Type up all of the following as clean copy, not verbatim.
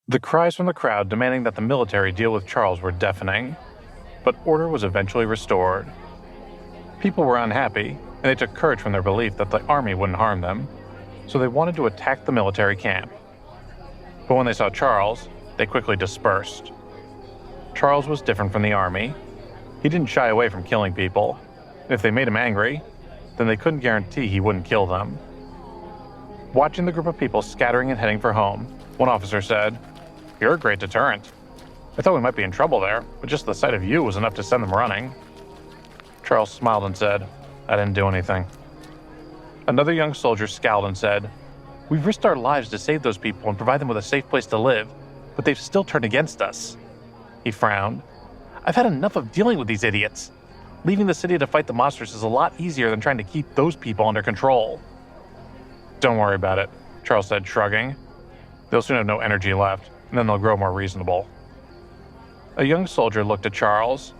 The cries from the crowd demanding that the military deal with Charles were deafening, but order was eventually restored. People were unhappy, and they took courage from their belief that the army wouldn't harm them, so they wanted to attack the military camp. But when they saw Charles, they quickly dispersed. Charles was different from the army. He didn't shy away from killing people. If they made him angry, then they couldn't guarantee he wouldn't kill them. Watching the group of people scattering and heading for home, one officer said, "You're a great deterrent. I thought we might be in trouble there, but just the sight of you was enough to send them running." Charles smiled and said, "I didn't do anything." Another young soldier scowled and said, "We've risked our lives to save those people and provide them with a safe place to live, but they've still turned against us." He frowned. "I've had enough of dealing with these idiots. Leaving the city to fight the monsters is a lot easier than trying to keep those people under control." "Don't worry about it," Charles said, shrugging. "They'll soon have no energy left, and then they'll grow more reasonable." A young soldier looked at Charles.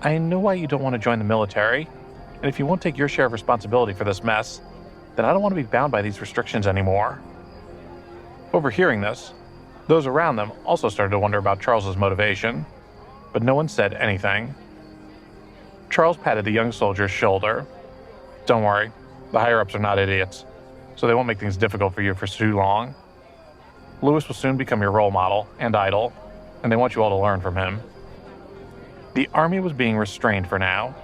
"I know why you don't want to join the military, and if you won't take your share of responsibility for this mess, then I don't want to be bound by these restrictions anymore." Overhearing this, those around them also started to wonder about Charles's motivation, but no one said anything. Charles patted the young soldier's shoulder. "Don't worry, the higher-ups are not idiots, so they won't make things difficult for you for too long. Lewis will soon become your role model and idol, and they want you all to learn from him." The army was being restrained for now,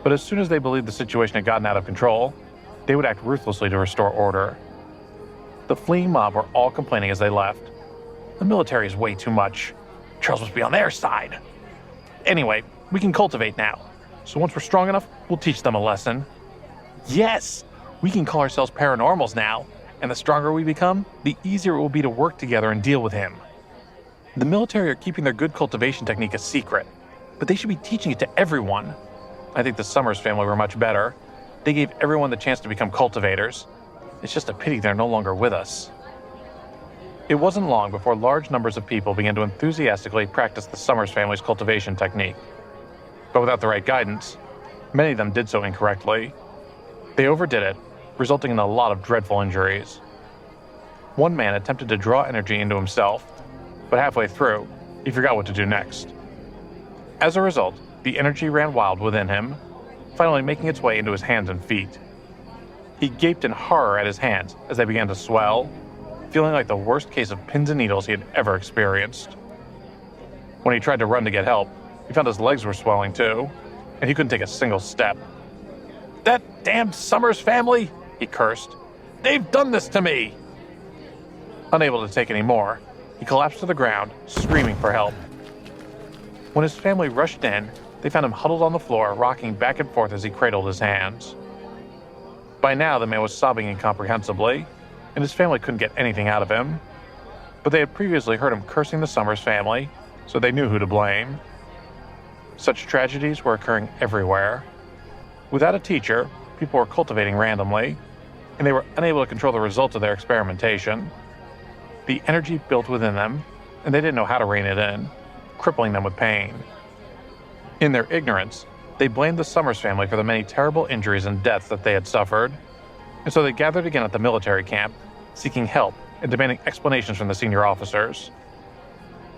but as soon as they believed the situation had gotten out of control, they would act ruthlessly to restore order. The fleeing mob were all complaining as they left. "The military is way too much. Charles must be on their side. Anyway, we can cultivate now, so once we're strong enough, we'll teach them a lesson. Yes, we can call ourselves paranormals now, and the stronger we become, the easier it will be to work together and deal with him. The military are keeping their good cultivation technique a secret, but they should be teaching it to everyone. I think the Summers family were much better. They gave everyone the chance to become cultivators. It's just a pity they're no longer with us." It wasn't long before large numbers of people began to enthusiastically practice the Summers family's cultivation technique. But without the right guidance, many of them did so incorrectly. They overdid it, resulting in a lot of dreadful injuries. One man attempted to draw energy into himself, but halfway through, he forgot what to do next. As a result, the energy ran wild within him, finally making its way into his hands and feet. He gaped in horror at his hands as they began to swell, feeling like the worst case of pins and needles he had ever experienced. When he tried to run to get help, he found his legs were swelling too, and he couldn't take a single step. "That damned Summers family!" he cursed. "They've done this to me!" Unable to take any more, he collapsed to the ground, screaming for help. When his family rushed in, they found him huddled on the floor, rocking back and forth as he cradled his hands. By now, the man was sobbing incomprehensibly, and his family couldn't get anything out of him. But they had previously heard him cursing the Summers family, so they knew who to blame. Such tragedies were occurring everywhere. Without a teacher, people were cultivating randomly, and they were unable to control the results of their experimentation. The energy built within them, and they didn't know how to rein it in, crippling them with pain. In their ignorance, they blamed the Summers family for the many terrible injuries and deaths that they had suffered, and so they gathered again at the military camp, seeking help and demanding explanations from the senior officers.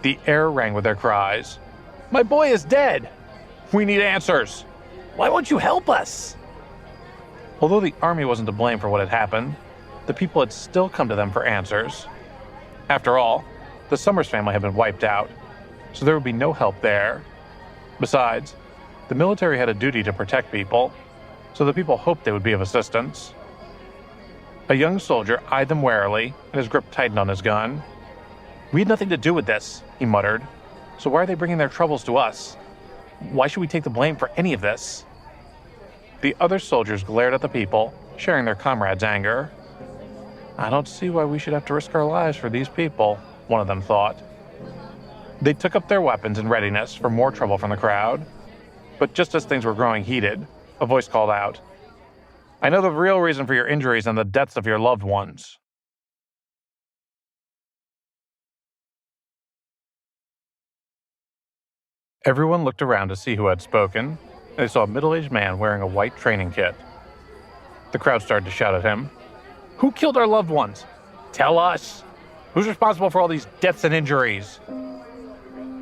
The air rang with their cries. "My boy is dead! We need answers! Why won't you help us?" Although the army wasn't to blame for what had happened, the people had still come to them for answers. After all, the Summers family had been wiped out, so there would be no help there. Besides, the military had a duty to protect people, so the people hoped they would be of assistance. A young soldier eyed them warily, and his grip tightened on his gun. "We had nothing to do with this," he muttered. "So why are they bringing their troubles to us? Why should we take the blame for any of this?" The other soldiers glared at the people, sharing their comrades' anger. "I don't see why we should have to risk our lives for these people," one of them thought. They took up their weapons in readiness for more trouble from the crowd. But just as things were growing heated, a voice called out, "I know the real reason for your injuries and the deaths of your loved ones." Everyone looked around to see who had spoken, and they saw a middle-aged man wearing a white training kit. The crowd started to shout at him, "Who killed our loved ones? Tell us!" Who's responsible for all these deaths and injuries?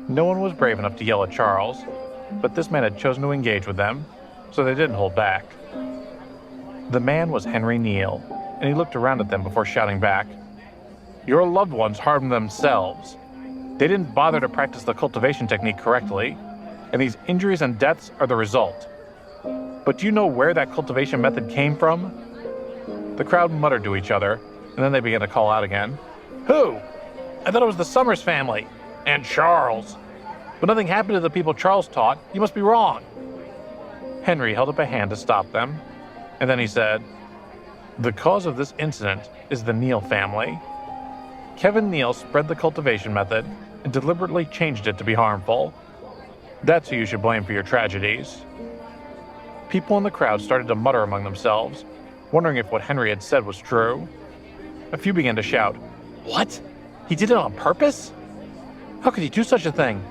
No one was brave enough to yell at Charles, but this man had chosen to engage with them, so they didn't hold back. The man was Henry Neal, and he looked around at them before shouting back, "Your loved ones harmed themselves. They didn't bother to practice the cultivation technique correctly, and these injuries and deaths are the result. But do you know where that cultivation method came from?" The crowd muttered to each other, and then they began to call out again. "Who? I thought it was the Summers family. And Charles. But nothing happened to the people Charles taught. You must be wrong." Henry held up a hand to stop them, and then he said, "The cause of this incident is the Neal family. Kevin Neal spread the cultivation method and deliberately changed it to be harmful. That's who you should blame for your tragedies." People in the crowd started to mutter among themselves, wondering if what Henry had said was true. A few began to shout, "What? He did it on purpose? How could he do such a thing?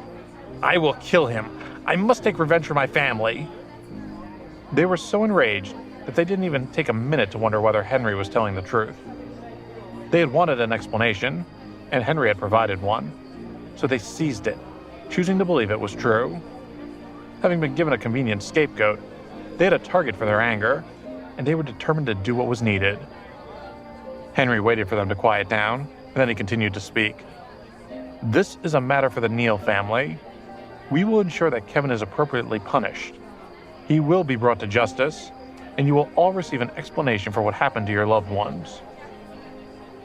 I will kill him. I must take revenge for my family." They were so enraged that they didn't even take a minute to wonder whether Henry was telling the truth. They had wanted an explanation, and Henry had provided one, so they seized it, choosing to believe it was true. Having been given a convenient scapegoat, they had a target for their anger, and they were determined to do what was needed. Henry waited for them to quiet down, and then he continued to speak. "This is a matter for the Neal family. We will ensure that Kevin is appropriately punished. He will be brought to justice, and you will all receive an explanation for what happened to your loved ones."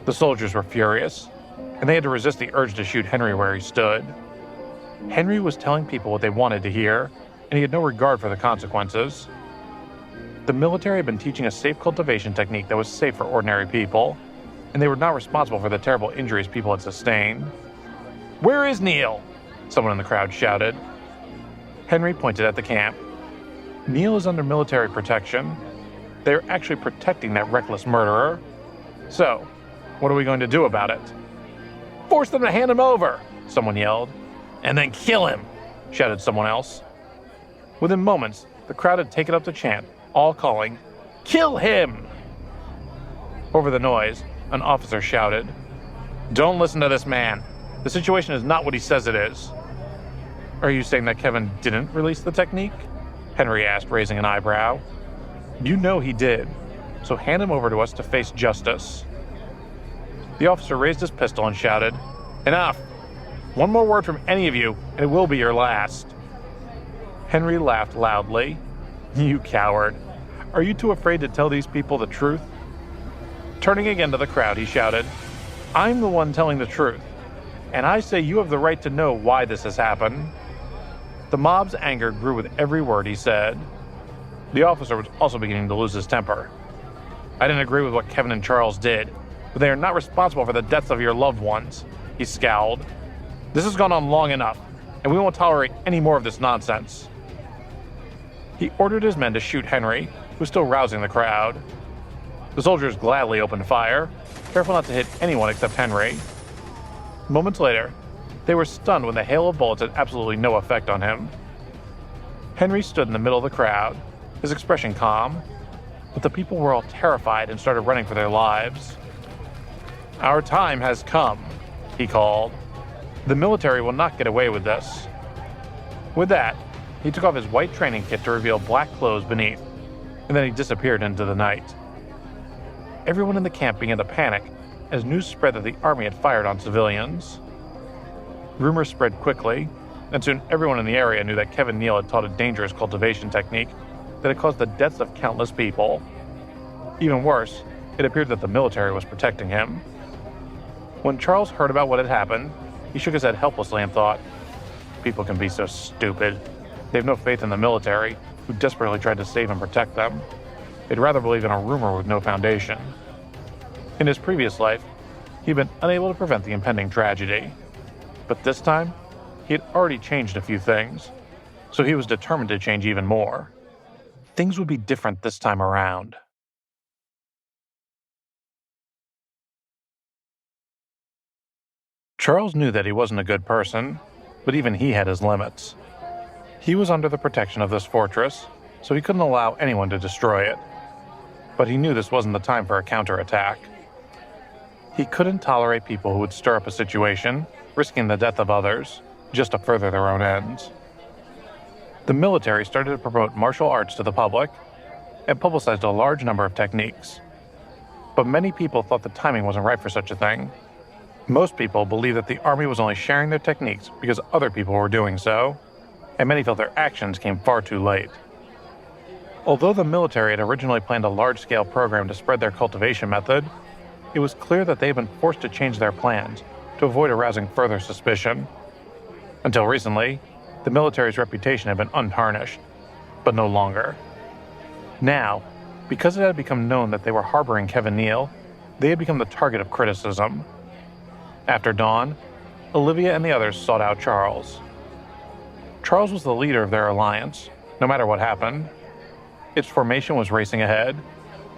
The soldiers were furious, and they had to resist the urge to shoot Henry where he stood. Henry was telling people what they wanted to hear, and he had no regard for the consequences. The military had been teaching a safe cultivation technique that was safe for ordinary people, and they were not responsible for the terrible injuries people had sustained. "Where is Neal?" someone in the crowd shouted. Henry pointed at the camp. "Neal is under military protection. They are actually protecting that reckless murderer. So, what are we going to do about it?" "Force them to hand him over," someone yelled. "And then kill him," shouted someone else. Within moments, the crowd had taken up the chant, all calling, "Kill him!" Over the noise, an officer shouted, "Don't listen to this man. The situation is not what he says it is." "Are you saying that Kevin didn't release the technique?" Henry asked, raising an eyebrow. "You know he did, so hand him over to us to face justice." The officer raised his pistol and shouted, "Enough! One more word from any of you, and it will be your last." Henry laughed loudly. "You coward. Are you too afraid to tell these people the truth?" Turning again to the crowd, he shouted, "I'm the one telling the truth, and I say you have the right to know why this has happened." The mob's anger grew with every word he said. The officer was also beginning to lose his temper. "I didn't agree with what Kevin and Charles did, but they are not responsible for the deaths of your loved ones," he scowled. "This has gone on long enough, and we won't tolerate any more of this nonsense." He ordered his men to shoot Henry, who was still rousing the crowd. The soldiers gladly opened fire, careful not to hit anyone except Henry. Moments later, they were stunned when the hail of bullets had absolutely no effect on him. Henry stood in the middle of the crowd, his expression calm, but the people were all terrified and started running for their lives. "Our time has come," he called. "The military will not get away with this." With that, he took off his white training kit to reveal black clothes beneath, and then he disappeared into the night. Everyone in the camp began to panic as news spread that the army had fired on civilians. Rumors spread quickly, and soon everyone in the area knew that Kevin Neal had taught a dangerous cultivation technique that had caused the deaths of countless people. Even worse, it appeared that the military was protecting him. When Charles heard about what had happened, he shook his head helplessly and thought, "People can be so stupid. They have no faith in the military, who desperately tried to save and protect them. They'd rather believe in a rumor with no foundation." In his previous life, he'd been unable to prevent the impending tragedy. But this time, he had already changed a few things, so he was determined to change even more. Things would be different this time around. Charles knew that he wasn't a good person, but even he had his limits. He was under the protection of this fortress, so he couldn't allow anyone to destroy it. But he knew this wasn't the time for a counterattack. He couldn't tolerate people who would stir up a situation, risking the death of others, just to further their own ends. The military started to promote martial arts to the public and publicized a large number of techniques. But many people thought the timing wasn't right for such a thing. Most people believed that the army was only sharing their techniques because other people were doing so, and many felt their actions came far too late. Although the military had originally planned a large-scale program to spread their cultivation method, it was clear that they had been forced to change their plans to avoid arousing further suspicion. Until recently, the military's reputation had been untarnished, but no longer. Now, because it had become known that they were harboring Kevin Neal, they had become the target of criticism. After dawn, Olivia and the others sought out Charles. Charles was the leader of their alliance, no matter what happened. Its formation was racing ahead,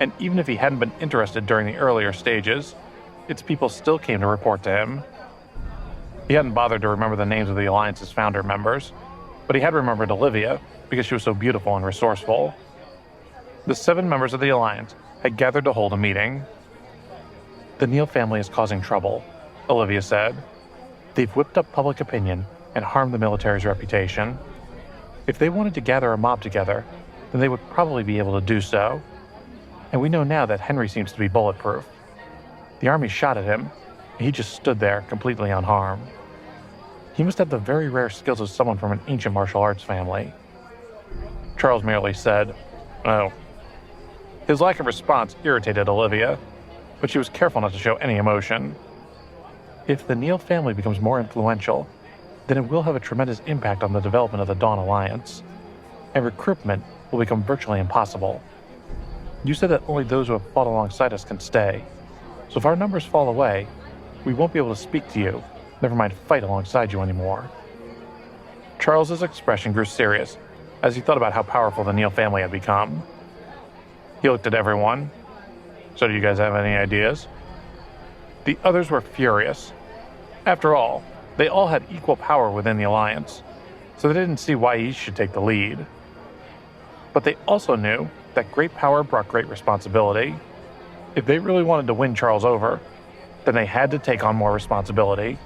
and even if he hadn't been interested during the earlier stages, its people still came to report to him. He hadn't bothered to remember the names of the Alliance's founder members, but he had remembered Olivia because she was so beautiful and resourceful. The 7 members of the Alliance had gathered to hold a meeting. "The Neal family is causing trouble," Olivia said. "They've whipped up public opinion and harmed the military's reputation. If they wanted to gather a mob together, then they would probably be able to do so. And we know now that Henry seems to be bulletproof. The army shot at him, and he just stood there completely unharmed. He must have the very rare skills of someone from an ancient martial arts family." Charles merely said, "Oh." His lack of response irritated Olivia, but she was careful not to show any emotion. If the Neal family becomes more influential, then it will have a tremendous impact on the development of the Dawn Alliance, and recruitment will become virtually impossible. You said that only those who have fought alongside us can stay, so if our numbers fall away, we won't be able to speak to you, never mind fight alongside you anymore." Charles's expression grew serious as he thought about how powerful the Neal family had become. He looked at everyone. "So do you guys have any ideas?" The others were furious. After all, they all had equal power within the Alliance, so they didn't see why each should take the lead. But they also knew that great power brought great responsibility. If they really wanted to win Charles over, then they had to take on more responsibility.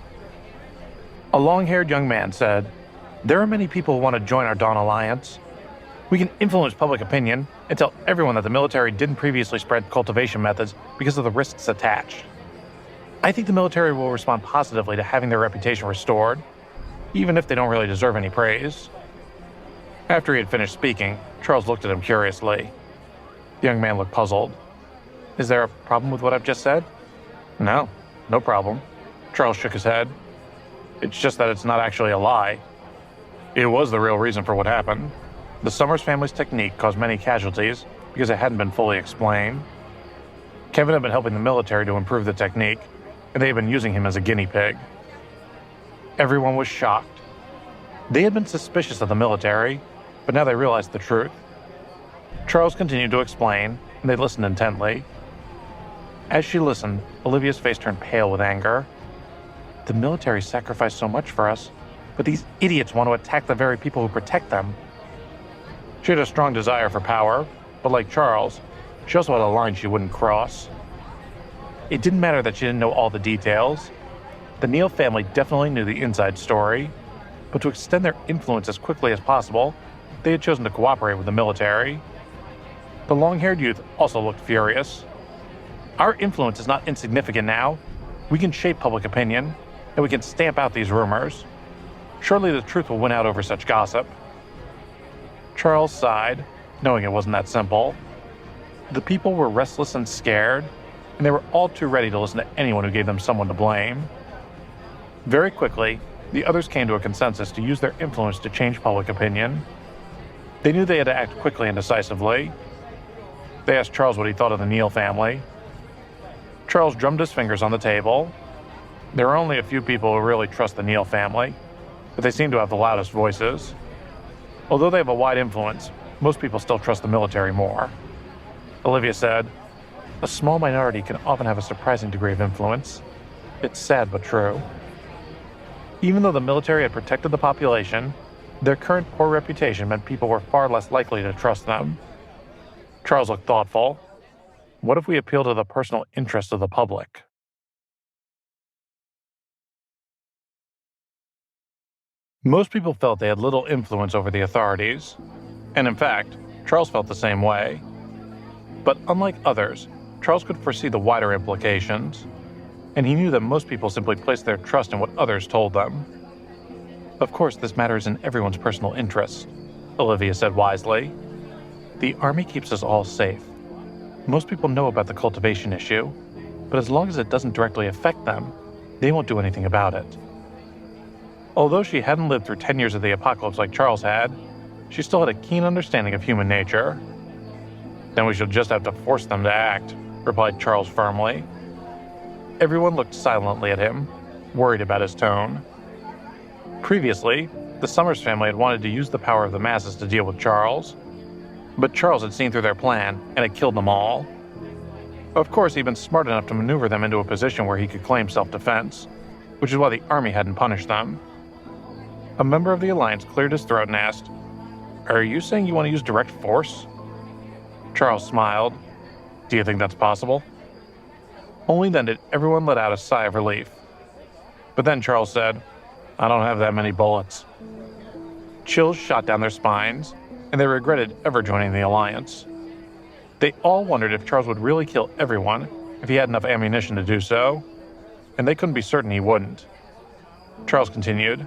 A long-haired young man said, "There are many people who want to join our Dawn Alliance. We can influence public opinion and tell everyone that the military didn't previously spread cultivation methods because of the risks attached. I think the military will respond positively to having their reputation restored, even if they don't really deserve any praise." After he had finished speaking, Charles looked at him curiously. The young man looked puzzled. "Is there a problem with what I've just said?" "No, no problem." Charles shook his head. "It's just that it's not actually a lie. It was the real reason for what happened. The Summers family's technique caused many casualties because it hadn't been fully explained. Kevin had been helping the military to improve the technique, and they had been using him as a guinea pig." Everyone was shocked. They had been suspicious of the military, but now they realized the truth. Charles continued to explain, and they listened intently. As she listened, Olivia's face turned pale with anger. "The military sacrificed so much for us, but these idiots want to attack the very people who protect them." She had a strong desire for power, but like Charles, she also had a line she wouldn't cross. It didn't matter that she didn't know all the details. The Neal family definitely knew the inside story, but to extend their influence as quickly as possible, they had chosen to cooperate with the military. The long-haired youth also looked furious. "Our influence is not insignificant now. We can shape public opinion, and we can stamp out these rumors. Surely the truth will win out over such gossip." Charles sighed, knowing it wasn't that simple. The people were restless and scared, and they were all too ready to listen to anyone who gave them someone to blame. Very quickly, the others came to a consensus to use their influence to change public opinion. They knew they had to act quickly and decisively. They asked Charles what he thought of the Neal family. Charles drummed his fingers on the table. There are only a few people who really trust the Neal family, but they seem to have the loudest voices. Although they have a wide influence, most people still trust the military more. Olivia said, "A small minority can often have a surprising degree of influence. It's sad but true." Even though the military had protected the population, their current poor reputation meant people were far less likely to trust them. Charles looked thoughtful. "What if we appeal to the personal interest of the public?" Most people felt they had little influence over the authorities, and in fact, Charles felt the same way. But unlike others, Charles could foresee the wider implications, and he knew that most people simply placed their trust in what others told them. Of course, this matters in everyone's personal interests, Olivia said wisely. The army keeps us all safe. Most people know about the cultivation issue, but as long as it doesn't directly affect them, they won't do anything about it. Although she hadn't lived through 10 years of the apocalypse like Charles had, she still had a keen understanding of human nature. Then we shall just have to force them to act, replied Charles firmly. Everyone looked silently at him, worried about his tone. Previously, the Summers family had wanted to use the power of the masses to deal with Charles, but Charles had seen through their plan and had killed them all. Of course, he'd been smart enough to maneuver them into a position where he could claim self-defense, which is why the army hadn't punished them. A member of the Alliance cleared his throat and asked, "Are you saying you want to use direct force?" Charles smiled. "Do you think that's possible?" Only then did everyone let out a sigh of relief. But then Charles said, "I don't have that many bullets." Chills shot down their spines, and they regretted ever joining the Alliance. They all wondered if Charles would really kill everyone if he had enough ammunition to do so, and they couldn't be certain he wouldn't. Charles continued,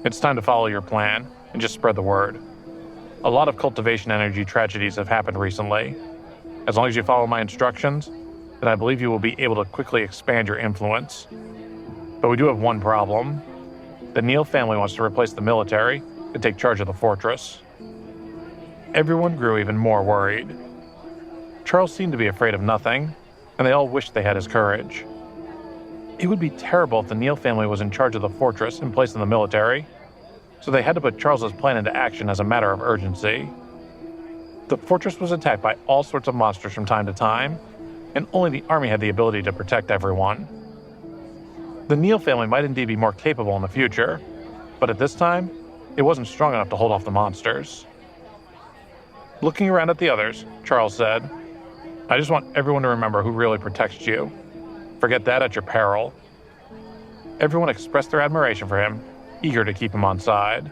"It's time to follow your plan and just spread the word. A lot of cultivation energy tragedies have happened recently. As long as you follow my instructions, then I believe you will be able to quickly expand your influence. But we do have one problem. The Neal family wants to replace the military and take charge of the fortress." Everyone grew even more worried. Charles seemed to be afraid of nothing, and they all wished they had his courage. It would be terrible if the Neal family was in charge of the fortress in place of the military, so they had to put Charles's plan into action as a matter of urgency. The fortress was attacked by all sorts of monsters from time to time, and only the army had the ability to protect everyone. The Neal family might indeed be more capable in the future, but at this time, it wasn't strong enough to hold off the monsters. Looking around at the others, Charles said, "I just want everyone to remember who really protects you. Forget that at your peril." Everyone expressed their admiration for him, eager to keep him on side.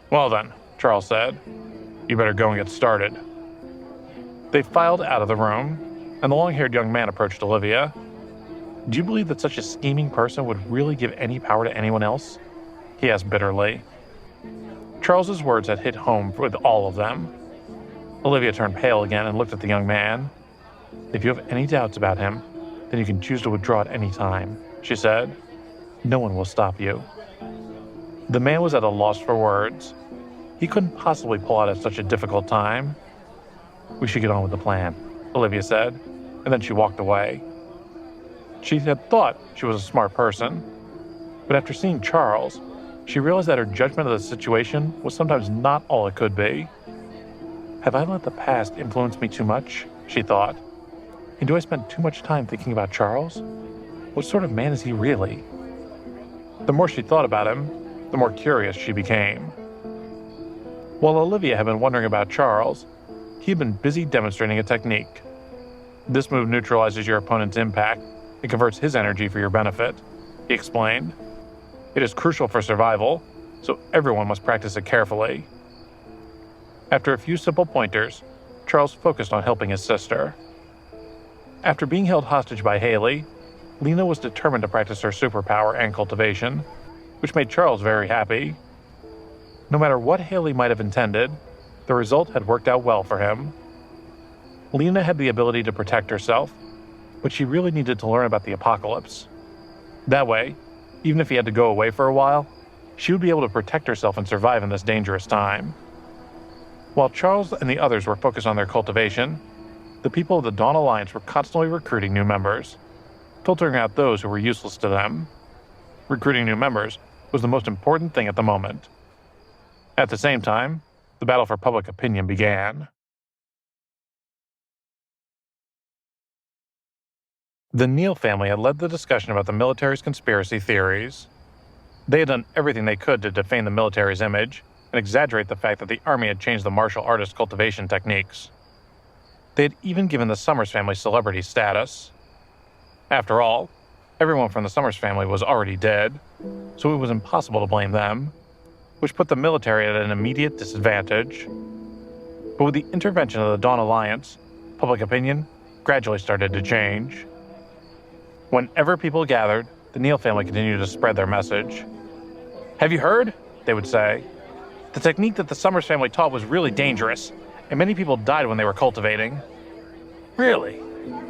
"Well then," Charles said, "you better go and get started." They filed out of the room, and the long-haired young man approached Olivia. "Do you believe that such a scheming person would really give any power to anyone else?" he asked bitterly. Charles's words had hit home with all of them. Olivia turned pale again and looked at the young man. "If you have any doubts about him, then you can choose to withdraw at any time," she said. "No one will stop you." The man was at a loss for words. He couldn't possibly pull out at such a difficult time. "We should get on with the plan," Olivia said, and then she walked away. She had thought she was a smart person, but after seeing Charles, she realized that her judgment of the situation was sometimes not all it could be. "Have I let the past influence me too much?" she thought. "And do I spend too much time thinking about Charles? What sort of man is he really?" The more she thought about him, the more curious she became. While Olivia had been wondering about Charles, he had been busy demonstrating a technique. "This move neutralizes your opponent's impact and converts his energy for your benefit," he explained. "It is crucial for survival, so everyone must practice it carefully." After a few simple pointers, Charles focused on helping his sister. After being held hostage by Haley, Lena was determined to practice her superpower and cultivation, which made Charles very happy. No matter what Haley might have intended, the result had worked out well for him. Lena had the ability to protect herself, but she really needed to learn about the apocalypse. That way, even if he had to go away for a while, she would be able to protect herself and survive in this dangerous time. While Charles and the others were focused on their cultivation, the people of the Dawn Alliance were constantly recruiting new members, filtering out those who were useless to them. Recruiting new members was the most important thing at the moment. At the same time, the battle for public opinion began. The Neal family had led the discussion about the military's conspiracy theories. They had done everything they could to defame the military's image and exaggerate the fact that the army had changed the martial artist cultivation techniques. They had even given the Summers family celebrity status. After all, everyone from the Summers family was already dead, so it was impossible to blame them, which put the military at an immediate disadvantage. But with the intervention of the Dawn Alliance, public opinion gradually started to change. Whenever people gathered, the Neal family continued to spread their message. "Have you heard?" they would say. "The technique that the Summers family taught was really dangerous, and many people died when they were cultivating." "Really?"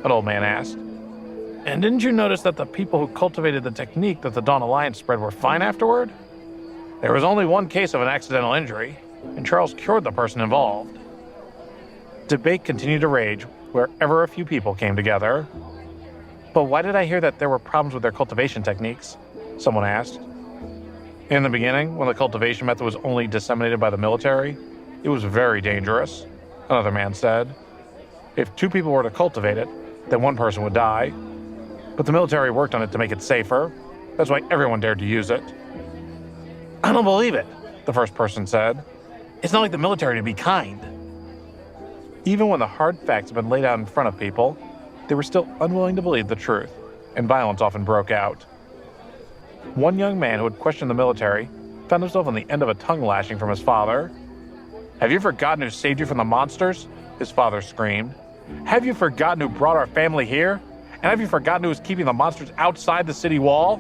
an old man asked. "And didn't you notice that the people who cultivated the technique that the Dawn Alliance spread were fine afterward? There was only one case of an accidental injury, and Charles cured the person involved." Debate continued to rage wherever a few people came together. "But why did I hear that there were problems with their cultivation techniques?" someone asked. "In the beginning, when the cultivation method was only disseminated by the military, it was very dangerous," another man said. "If 2 people were to cultivate it, then 1 person would die. But the military worked on it to make it safer. That's why everyone dared to use it." "I don't believe it," the first person said. "It's not like the military to be kind." Even when the hard facts had been laid out in front of people, they were still unwilling to believe the truth, and violence often broke out. One young man who had questioned the military found himself on the end of a tongue lashing from his father. "Have you forgotten who saved you from the monsters?" his father screamed. "Have you forgotten who brought our family here? And have you forgotten who was keeping the monsters outside the city wall?"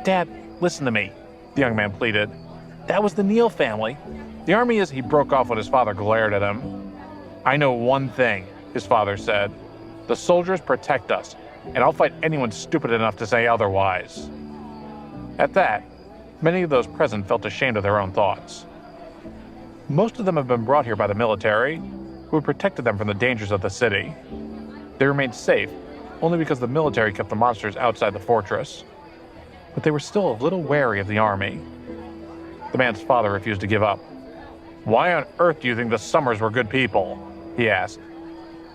"Dad, listen to me," the young man pleaded. "That was the Neal family. The army is—" He broke off when his father glared at him. "I know one thing," his father said. "The soldiers protect us, and I'll fight anyone stupid enough to say otherwise." At that, many of those present felt ashamed of their own thoughts. Most of them had been brought here by the military, who had protected them from the dangers of the city. They remained safe only because the military kept the monsters outside the fortress. But they were still a little wary of the army. The man's father refused to give up. "Why on earth do you think the Summers were good people?" he asked.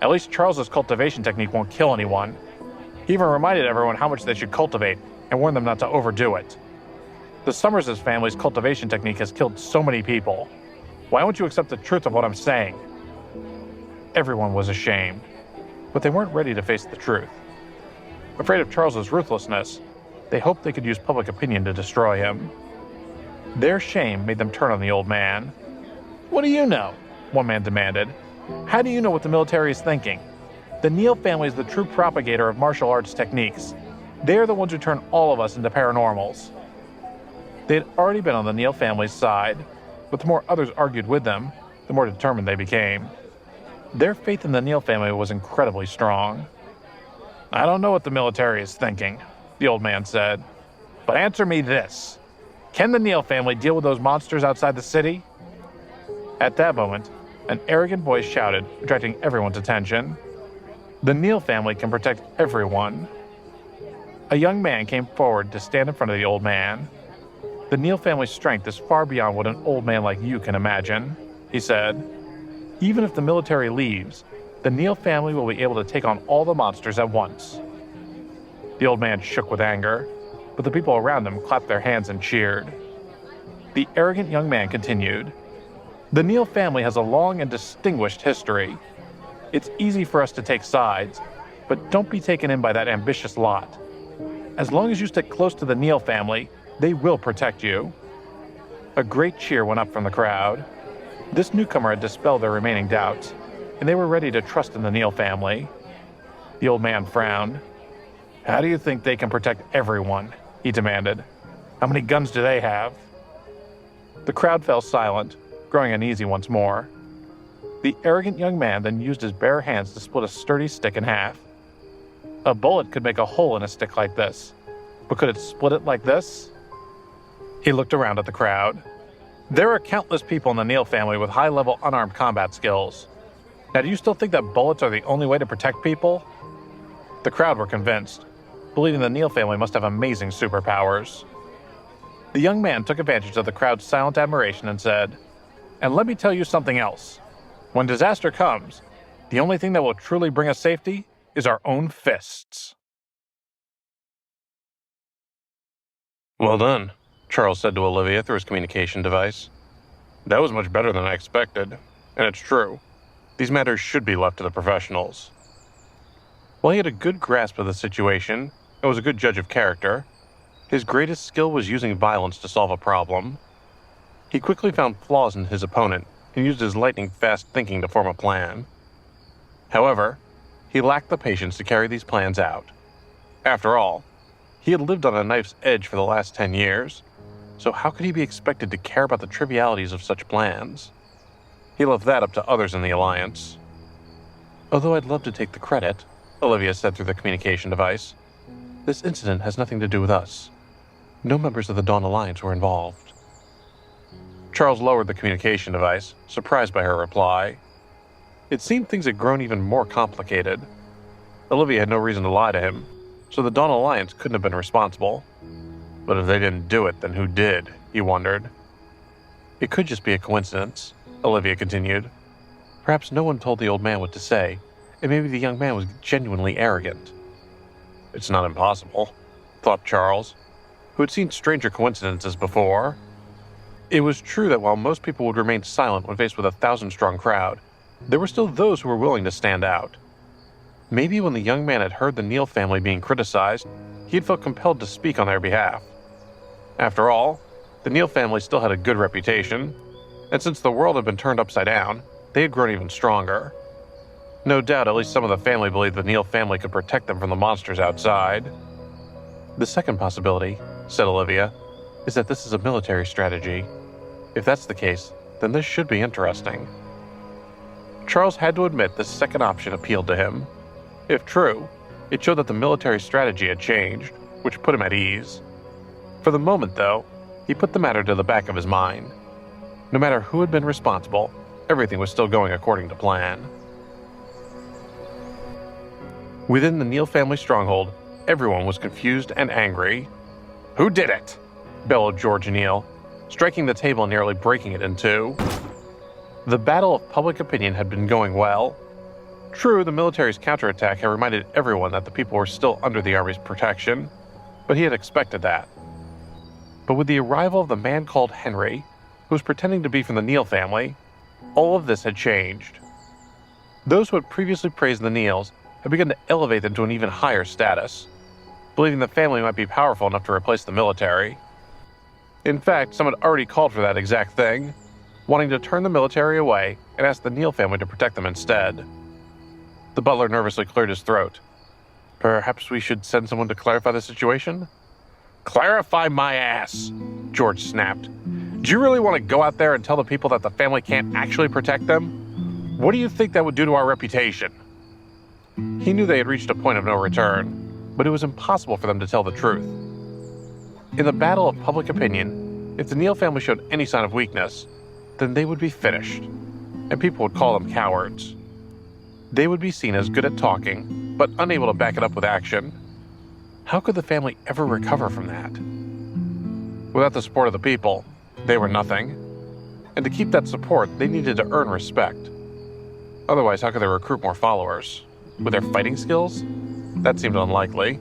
"At least Charles's cultivation technique won't kill anyone." He even reminded everyone how much they should cultivate and warned them not to overdo it. "The Summers' family's cultivation technique has killed so many people. Why won't you accept the truth of what I'm saying?" Everyone was ashamed, but they weren't ready to face the truth. Afraid of Charles's ruthlessness, they hoped they could use public opinion to destroy him. Their shame made them turn on the old man. "What do you know?" one man demanded. "How do you know what the military is thinking? The Neal family is the true propagator of martial arts techniques. They are the ones who turn all of us into paranormals." They had already been on the Neal family's side, but the more others argued with them, the more determined they became. Their faith in the Neal family was incredibly strong. "I don't know what the military is thinking," the old man said. "But answer me this. Can the Neal family deal with those monsters outside the city?" At that moment, an arrogant voice shouted, attracting everyone's attention. "The Neal family can protect everyone." A young man came forward to stand in front of the old man. "The Neal family's strength is far beyond what an old man like you can imagine," he said. "Even if the military leaves, the Neal family will be able to take on all the monsters at once." The old man shook with anger, but the people around him clapped their hands and cheered. The arrogant young man continued. "The Neal family has a long and distinguished history. It's easy for us to take sides, but don't be taken in by that ambitious lot. As long as you stick close to the Neal family, they will protect you." A great cheer went up from the crowd. This newcomer had dispelled their remaining doubts, and they were ready to trust in the Neal family. The old man frowned. "How do you think they can protect everyone?" he demanded. "How many guns do they have?" The crowd fell silent, growing uneasy once more. The arrogant young man then used his bare hands to split a sturdy stick in half. A bullet could make a hole in a stick like this, but could it split it like this? He looked around at the crowd. There are countless people in the Neal family with high-level unarmed combat skills. Now, do you still think that bullets are the only way to protect people? The crowd were convinced, believing the Neal family must have amazing superpowers. The young man took advantage of the crowd's silent admiration and said, "And let me tell you something else. When disaster comes, the only thing that will truly bring us safety is our own fists." "Well done," Charles said to Olivia through his communication device. "That was much better than I expected, and it's true. These matters should be left to the professionals." While he had a good grasp of the situation and was a good judge of character, his greatest skill was using violence to solve a problem. He quickly found flaws in his opponent and used his lightning-fast thinking to form a plan. However, he lacked the patience to carry these plans out. After all, he had lived on a knife's edge for the last 10 years, so how could he be expected to care about the trivialities of such plans? He left that up to others in the Alliance. "Although I'd love to take the credit," Olivia said through the communication device, "this incident has nothing to do with us. No members of the Dawn Alliance were involved." Charles lowered the communication device, surprised by her reply. It seemed things had grown even more complicated. Olivia had no reason to lie to him, so the Dawn Alliance couldn't have been responsible. But if they didn't do it, then who did, he wondered. "It could just be a coincidence," Olivia continued. "Perhaps no one told the old man what to say, and maybe the young man was genuinely arrogant." "It's not impossible," thought Charles, who had seen stranger coincidences before. It was true that while most people would remain silent when faced with a 1,000-strong crowd, there were still those who were willing to stand out. Maybe when the young man had heard the Neal family being criticized, he had felt compelled to speak on their behalf. After all, the Neal family still had a good reputation, and since the world had been turned upside down, they had grown even stronger. No doubt at least some of the family believed the Neal family could protect them from the monsters outside. "The second possibility," said Olivia, "is that this is a military strategy. If that's the case, then this should be interesting." Charles had to admit this second option appealed to him. If true, it showed that the military strategy had changed, which put him at ease. For the moment, though, he put the matter to the back of his mind. No matter who had been responsible, everything was still going according to plan. Within the Neal family stronghold, everyone was confused and angry. "Who did it?" bellowed George Neal, striking the table and nearly breaking it in two. The battle of public opinion had been going well. True, the military's counterattack had reminded everyone that the people were still under the army's protection, but he had expected that. But with the arrival of the man called Henry, who was pretending to be from the Neal family, all of this had changed. Those who had previously praised the Neals had begun to elevate them to an even higher status, believing the family might be powerful enough to replace the military. In fact, some had already called for that exact thing, wanting to turn the military away and ask the Neal family to protect them instead. The butler nervously cleared his throat. "Perhaps we should send someone to clarify the situation?" "Clarify my ass," George snapped. "Do you really want to go out there and tell the people that the family can't actually protect them? What do you think that would do to our reputation?" He knew they had reached a point of no return, but it was impossible for them to tell the truth. In the battle of public opinion, if the Neal family showed any sign of weakness, then they would be finished, and people would call them cowards. They would be seen as good at talking, but unable to back it up with action. How could the family ever recover from that? Without the support of the people, they were nothing. And to keep that support, they needed to earn respect. Otherwise, how could they recruit more followers? With their fighting skills? That seemed unlikely.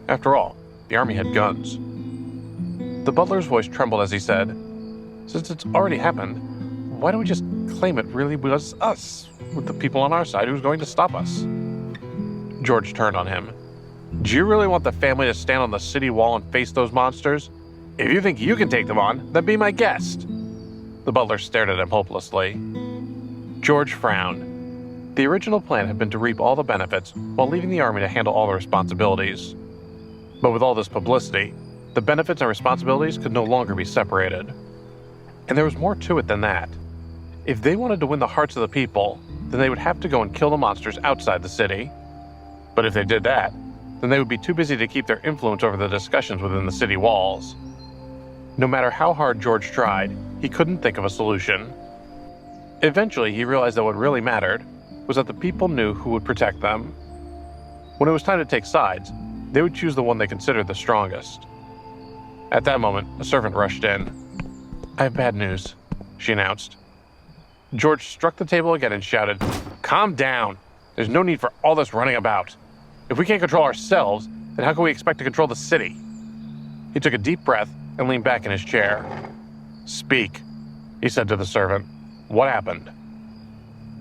After all, the army had guns. The butler's voice trembled as he said, "Since it's already happened, why don't we just claim it really was us, with the people on our side who's going to stop us?" George turned on him. "Do you really want the family to stand on the city wall and face those monsters? If you think you can take them on, then be my guest." The butler stared at him hopelessly. George frowned. The original plan had been to reap all the benefits while leaving the army to handle all the responsibilities. But with all this publicity, the benefits and responsibilities could no longer be separated. And there was more to it than that. If they wanted to win the hearts of the people, then they would have to go and kill the monsters outside the city. But if they did that, then they would be too busy to keep their influence over the discussions within the city walls. No matter how hard George tried, he couldn't think of a solution. Eventually, he realized that what really mattered was that the people knew who would protect them. When it was time to take sides, they would choose the one they considered the strongest. At that moment, a servant rushed in. "I have bad news," she announced. George struck the table again and shouted, "Calm down! There's no need for all this running about. If we can't control ourselves, then how can we expect to control the city?" He took a deep breath and leaned back in his chair. "Speak," he said to the servant. "What happened?"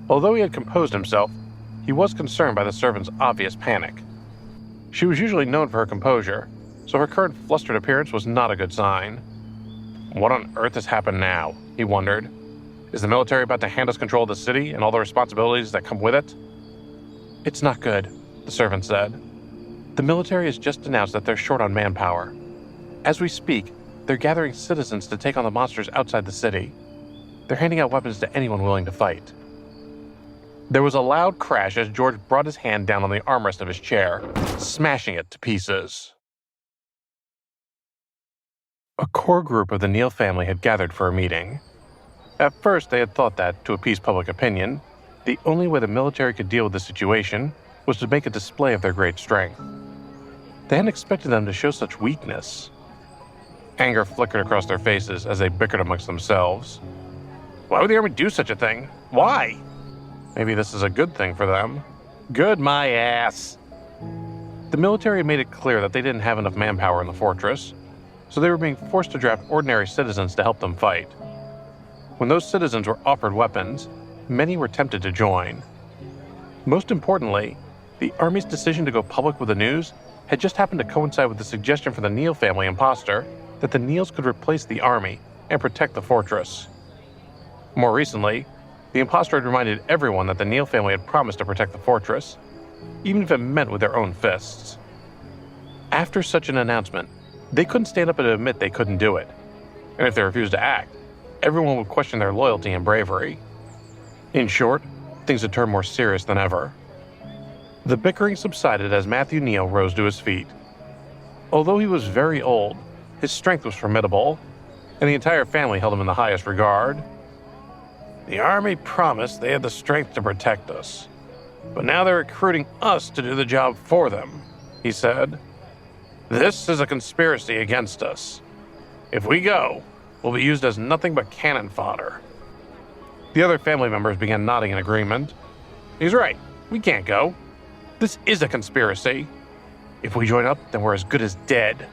Although he had composed himself, he was concerned by the servant's obvious panic. She was usually known for her composure, so her current flustered appearance was not a good sign. What on earth has happened now? He wondered. Is the military about to hand us control of the city and all the responsibilities that come with it? It's not good, the servant said. The military has just announced that they're short on manpower. As we speak, they're gathering citizens to take on the monsters outside the city. They're handing out weapons to anyone willing to fight. There was a loud crash as George brought his hand down on the armrest of his chair, smashing it to pieces. A core group of the Neal family had gathered for a meeting. At first, they had thought that, to appease public opinion, the only way the military could deal with the situation was to make a display of their great strength. They hadn't expected them to show such weakness. Anger flickered across their faces as they bickered amongst themselves. Why would the army do such a thing? Why? Maybe this is a good thing for them. Good my ass! The military made it clear that they didn't have enough manpower in the fortress, so they were being forced to draft ordinary citizens to help them fight. When those citizens were offered weapons, many were tempted to join. Most importantly, the Army's decision to go public with the news had just happened to coincide with the suggestion from the Neal family imposter that the Neals could replace the Army and protect the fortress. More recently, the imposter had reminded everyone that the Neal family had promised to protect the fortress, even if it meant with their own fists. After such an announcement, they couldn't stand up and admit they couldn't do it, and if they refused to act, everyone would question their loyalty and bravery. In short, things had turned more serious than ever. The bickering subsided as Matthew Neal rose to his feet. Although he was very old, his strength was formidable, and the entire family held him in the highest regard. The Army promised they had the strength to protect us, but now they're recruiting us to do the job for them, he said. This is a conspiracy against us. If we go, we'll be used as nothing but cannon fodder. The other family members began nodding in agreement. He's right, we can't go. This is a conspiracy. If we join up, then we're as good as dead.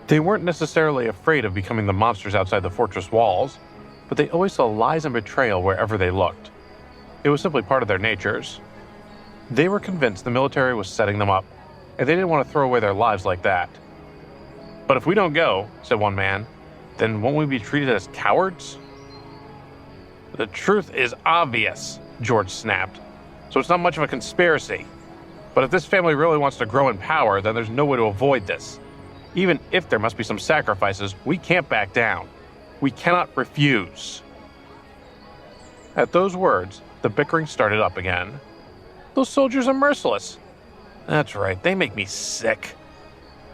They weren't necessarily afraid of becoming the monsters outside the fortress walls, but they always saw lies and betrayal wherever they looked. It was simply part of their natures. They were convinced the military was setting them up, and they didn't want to throw away their lives like that. But if we don't go, said one man, then won't we be treated as cowards? The truth is obvious, George snapped. So it's not much of a conspiracy. But if this family really wants to grow in power, then there's no way to avoid this. Even if there must be some sacrifices, we can't back down. We cannot refuse. At those words, the bickering started up again. Those soldiers are merciless. That's right, they make me sick.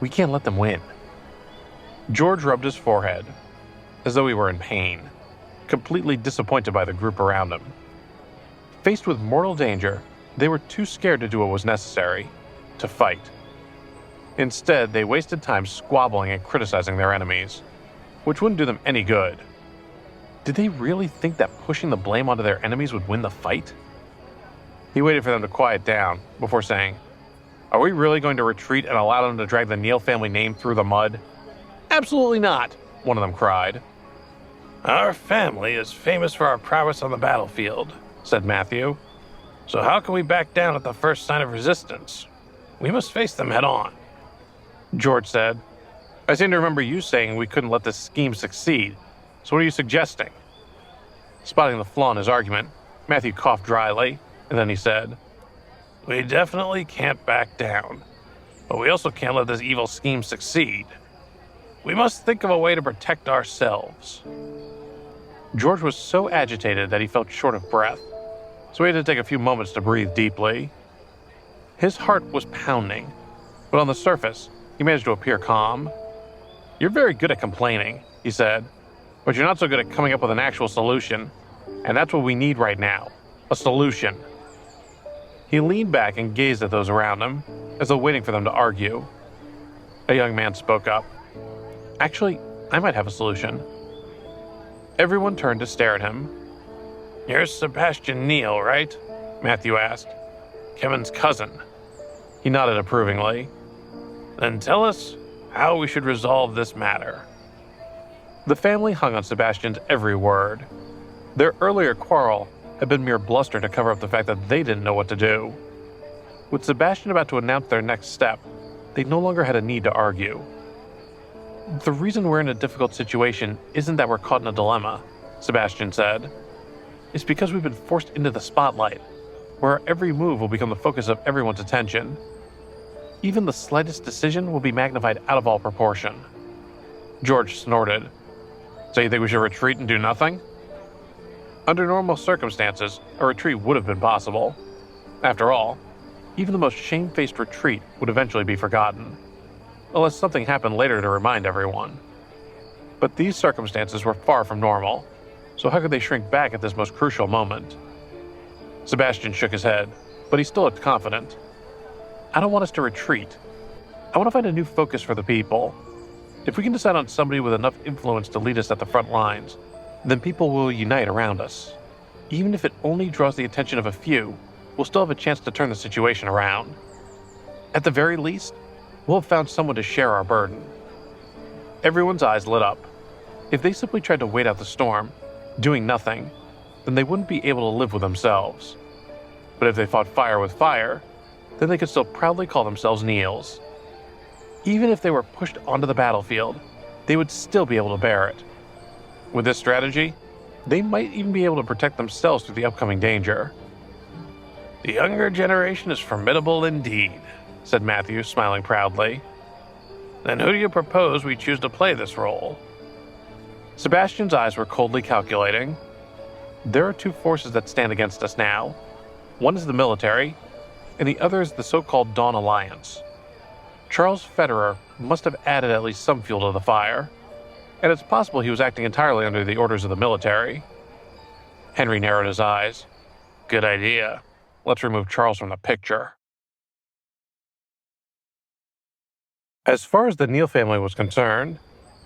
We can't let them win. George rubbed his forehead, as though he were in pain, completely disappointed by the group around him. Faced with mortal danger, they were too scared to do what was necessary, to fight. Instead, they wasted time squabbling and criticizing their enemies, which wouldn't do them any good. Did they really think that pushing the blame onto their enemies would win the fight? He waited for them to quiet down before saying, Are we really going to retreat and allow them to drag the Neal family name through the mud? Absolutely not, one of them cried. Our family is famous for our prowess on the battlefield, said Matthew. So how can we back down at the first sign of resistance? We must face them head on. George said, I seem to remember you saying we couldn't let this scheme succeed. So what are you suggesting? Spotting the flaw in his argument, Matthew coughed dryly, and then he said, We definitely can't back down, but we also can't let this evil scheme succeed. We must think of a way to protect ourselves. George was so agitated that he felt short of breath, so he had to take a few moments to breathe deeply. His heart was pounding, but on the surface, he managed to appear calm. You're very good at complaining, he said, but you're not so good at coming up with an actual solution, and that's what we need right now, a solution. He leaned back and gazed at those around him, as though waiting for them to argue. A young man spoke up. Actually, I might have a solution. Everyone turned to stare at him. You're Sebastian Neal, right? Matthew asked. Kevin's cousin. He nodded approvingly. Then tell us how we should resolve this matter. The family hung on Sebastian's every word. Their earlier quarrel had been mere bluster to cover up the fact that they didn't know what to do. With Sebastian about to announce their next step, they no longer had a need to argue. The reason we're in a difficult situation isn't that we're caught in a dilemma, Sebastian said. It's because we've been forced into the spotlight, where our every move will become the focus of everyone's attention. Even the slightest decision will be magnified out of all proportion. George snorted. So you think we should retreat and do nothing? Under normal circumstances, a retreat would have been possible. After all, even the most shamefaced retreat would eventually be forgotten, unless something happened later to remind everyone. But these circumstances were far from normal, so how could they shrink back at this most crucial moment? Sebastian shook his head, but he still looked confident. I don't want us to retreat. I want to find a new focus for the people. If we can decide on somebody with enough influence to lead us at the front lines, then people will unite around us. Even if it only draws the attention of a few, we'll still have a chance to turn the situation around. At the very least, we'll have found someone to share our burden. Everyone's eyes lit up. If they simply tried to wait out the storm, doing nothing, then they wouldn't be able to live with themselves. But if they fought fire with fire, then they could still proudly call themselves Neils. Even if they were pushed onto the battlefield, they would still be able to bear it. With this strategy, they might even be able to protect themselves through the upcoming danger. The younger generation is formidable indeed, said Matthew, smiling proudly. Then who do you propose we choose to play this role? Sebastian's eyes were coldly calculating. There are two forces that stand against us now. One is the military, and the other is the so-called Dawn Alliance. Charles Federer must have added at least some fuel to the fire, and it's possible he was acting entirely under the orders of the military. Henry narrowed his eyes. Good idea. Let's remove Charles from the picture. As far as the Neil family was concerned,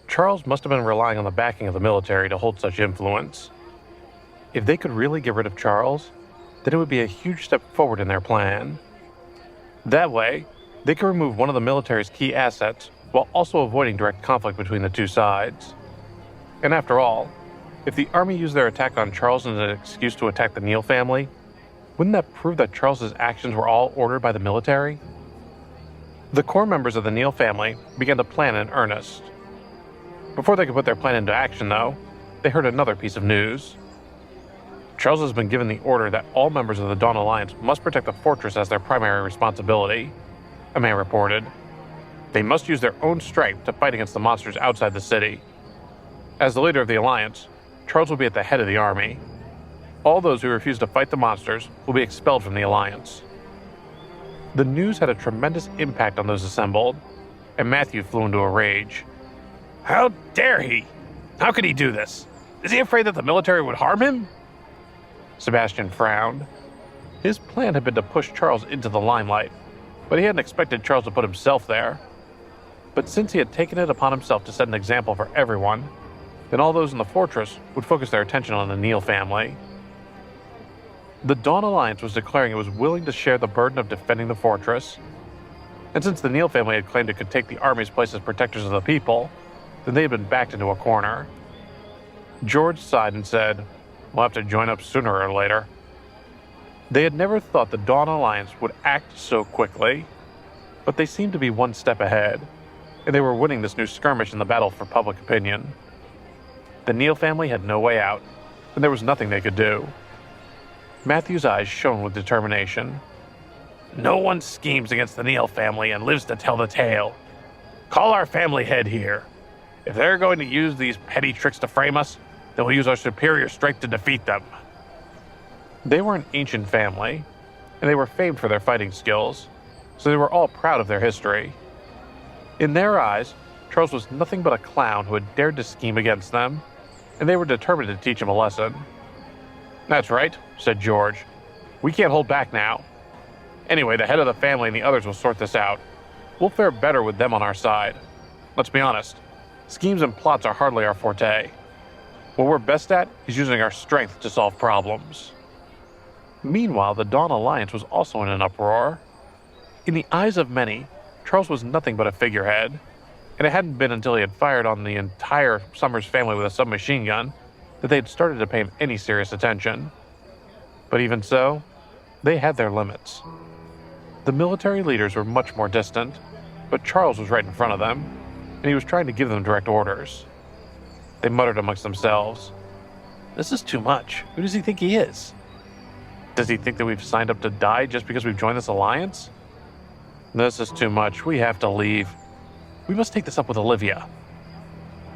Charles must have been relying on the backing of the military to hold such influence. If they could really get rid of Charles, then it would be a huge step forward in their plan. That way, they could remove one of the military's key assets while also avoiding direct conflict between the two sides. And after all, if the army used their attack on Charles as an excuse to attack the Neil family, wouldn't that prove that Charles's actions were all ordered by the military? The core members of the Neil family began to plan in earnest. Before they could put their plan into action, though, they heard another piece of news. Charles has been given the order that all members of the Dawn Alliance must protect the fortress as their primary responsibility, a man reported. They must use their own strength to fight against the monsters outside the city. As the leader of the Alliance, Charles will be at the head of the army. All those who refuse to fight the monsters will be expelled from the Alliance. The news had a tremendous impact on those assembled, and Matthew flew into a rage. How dare he? How could he do this? Is he afraid that the military would harm him? Sebastian frowned. His plan had been to push Charles into the limelight, but he hadn't expected Charles to put himself there. But since he had taken it upon himself to set an example for everyone, then all those in the fortress would focus their attention on the Neil family. The Dawn Alliance was declaring it was willing to share the burden of defending the fortress, and since the Neil family had claimed it could take the army's place as protectors of the people, then they had been backed into a corner. George sighed and said, We'll have to join up sooner or later. They had never thought the Dawn Alliance would act so quickly, but they seemed to be one step ahead, and they were winning this new skirmish in the battle for public opinion. The Neil family had no way out, and there was nothing they could do. Matthew's eyes shone with determination. No one schemes against the Neil family and lives to tell the tale. Call our family head here. If they're going to use these petty tricks to frame us, then we'll use our superior strength to defeat them. They were an ancient family, and they were famed for their fighting skills, so they were all proud of their history. In their eyes, Charles was nothing but a clown who had dared to scheme against them, and they were determined to teach him a lesson. That's right, said George. We can't hold back now. Anyway, the head of the family and the others will sort this out. We'll fare better with them on our side. Let's be honest, schemes and plots are hardly our forte. What we're best at is using our strength to solve problems. Meanwhile, the Dawn Alliance was also in an uproar. In the eyes of many, Charles was nothing but a figurehead, and it hadn't been until he had fired on the entire Summers family with a submachine gun that they had started to pay him any serious attention. But even so, they had their limits. The military leaders were much more distant, but Charles was right in front of them. and he was trying to give them direct orders. They muttered amongst themselves, "This is too much. Who does he think he is? Does he think that we've signed up to die just because we've joined this alliance? This is too much. We have to leave. We must take this up with Olivia."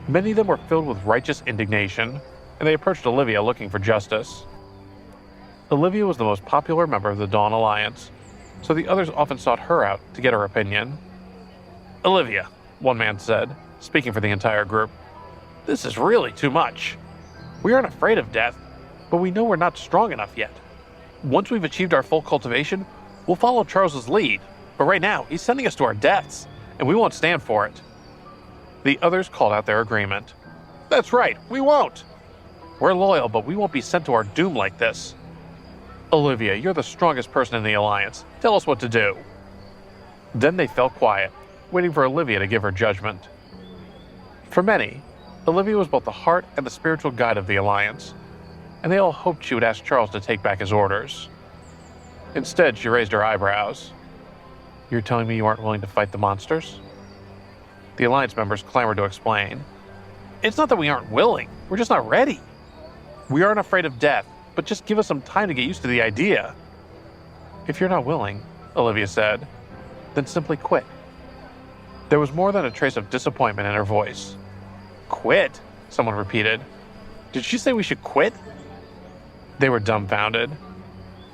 Many of them were filled with righteous indignation, and they approached Olivia looking for justice. Olivia was the most popular member of the Dawn Alliance, so the others often sought her out to get her opinion. "Olivia," one man said, speaking for the entire group, "this is really too much. We aren't afraid of death, but we know we're not strong enough yet. Once we've achieved our full cultivation, we'll follow Charles's lead, but right now he's sending us to our deaths, and we won't stand for it." The others called out their agreement. "That's right, we won't. We're loyal, but we won't be sent to our doom like this. Olivia, you're the strongest person in the Alliance. Tell us what to do." Then they fell quiet, waiting for Olivia to give her judgment. For many, Olivia was both the heart and the spiritual guide of the Alliance, and they all hoped she would ask Charles to take back his orders. Instead, she raised her eyebrows. "You're telling me you aren't willing to fight the monsters?" The Alliance members clamored to explain. "It's not that we aren't willing, we're just not ready. We aren't afraid of death, but just give us some time to get used to the idea." "If you're not willing," Olivia said, "then simply quit." There was more than a trace of disappointment in her voice. "Quit?" someone repeated. "Did she say we should quit?" They were dumbfounded.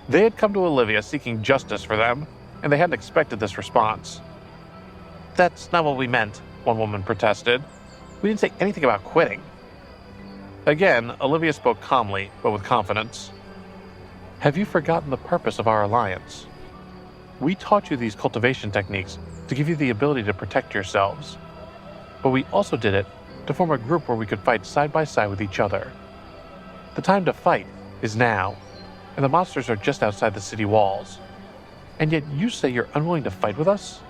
They had come to Olivia seeking justice for them, and they hadn't expected this response. "That's not what we meant," one woman protested. "We didn't say anything about quitting." Again, Olivia spoke calmly, but with confidence. "Have you forgotten the purpose of our alliance? We taught you these cultivation techniques to give you the ability to protect yourselves. But we also did it to form a group where we could fight side by side with each other. The time to fight is now, and the monsters are just outside the city walls. And yet you say you're unwilling to fight with us?